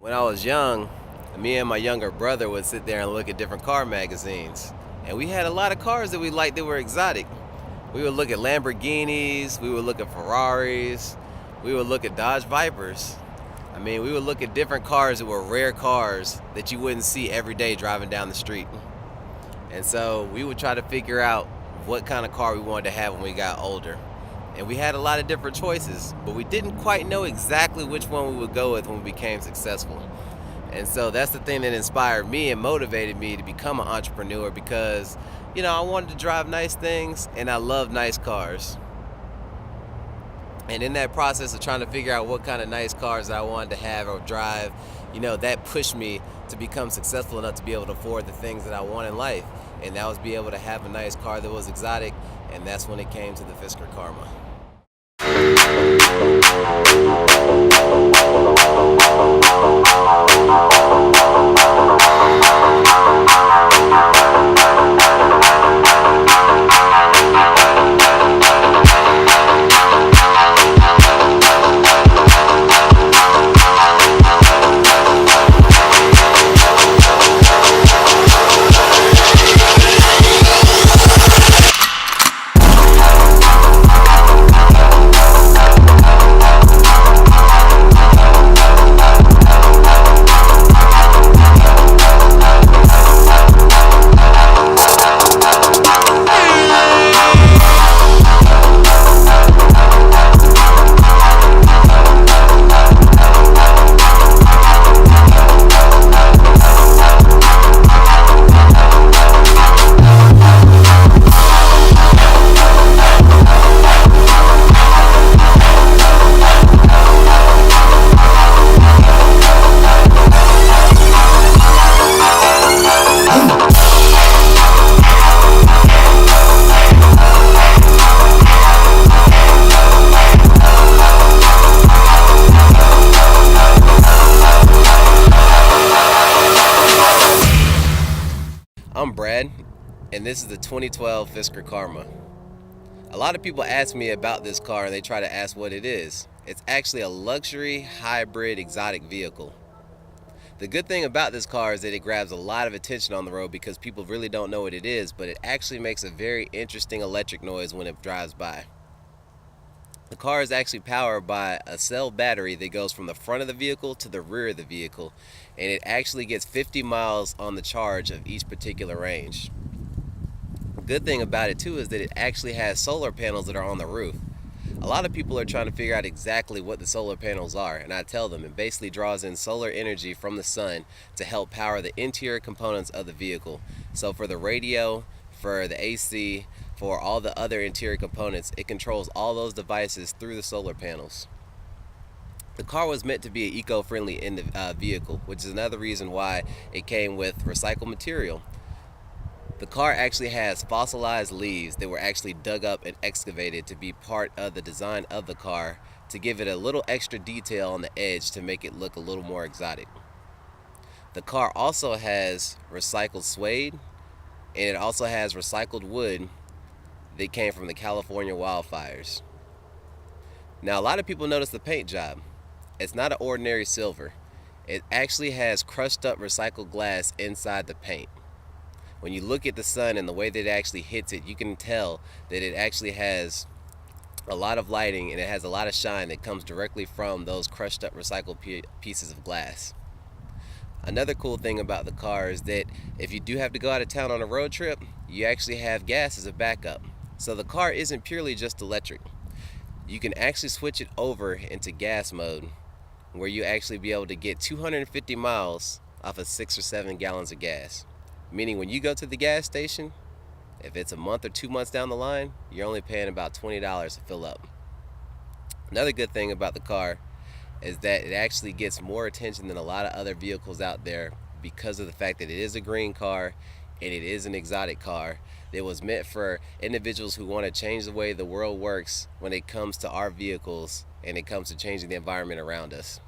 When I was young, me and my younger brother would sit there and look at different car magazines. And we had a lot of cars that we liked that were exotic. We would look at Lamborghinis, we would look at Ferraris, we would look at Dodge Vipers. We would look at different cars that were rare cars that you wouldn't see every day driving down the street. And so we would try to figure out what kind of car we wanted to have when we got older. And we had a lot of different choices, but we didn't quite know exactly which one we would go with when we became successful. And so that's the thing that inspired me and motivated me to become an entrepreneur because, I wanted to drive nice things and I love nice cars. And in that process of trying to figure out what kind of nice cars that I wanted to have or drive, that pushed me to become successful enough to be able to afford the things that I want in life. And that was be able to have a nice car that was exotic, and that's when it came to the Fisker Karma. I'm Brad, and this is the 2012 Fisker Karma. A lot of people ask me about this car and they try to ask what it is. It's actually a luxury, hybrid, exotic vehicle. The good thing about this car is that it grabs a lot of attention on the road because people really don't know what it is, but it actually makes a very interesting electric noise when it drives by. The car is actually powered by a cell battery that goes from the front of the vehicle to the rear of the vehicle, and it actually gets 50 miles on the charge of each particular range. The good thing about it too is that it actually has solar panels that are on the roof. A lot of people are trying to figure out exactly what the solar panels are, and I tell them it basically draws in solar energy from the sun to help power the interior components of the vehicle. So for the radio, for the AC, for all the other interior components, it controls all those devices through the solar panels. The car was meant to be an eco-friendly vehicle, which is another reason why it came with recycled material. The car actually has fossilized leaves that were actually dug up and excavated to be part of the design of the car to give it a little extra detail on the edge to make it look a little more exotic. The car also has recycled suede, and it also has recycled wood that came from the California wildfires. Now, a lot of people notice the paint job. It's not an ordinary silver. It actually has crushed up recycled glass inside the paint. When you look at the sun and the way that it actually hits it, you can tell that it actually has a lot of lighting and it has a lot of shine that comes directly from those crushed up recycled pieces of glass. Another cool thing about the car is that if you do have to go out of town on a road trip, you actually have gas as a backup. So the car isn't purely just electric. You can actually switch it over into gas mode where you actually be able to get 250 miles off of 6 or 7 gallons of gas. Meaning when you go to the gas station, if it's a month or 2 months down the line, you're only paying about $20 to fill up. Another good thing about the car is that it actually gets more attention than a lot of other vehicles out there because of the fact that it is a green car and it is an exotic car that was meant for individuals who want to change the way the world works when it comes to our vehicles and it comes to changing the environment around us.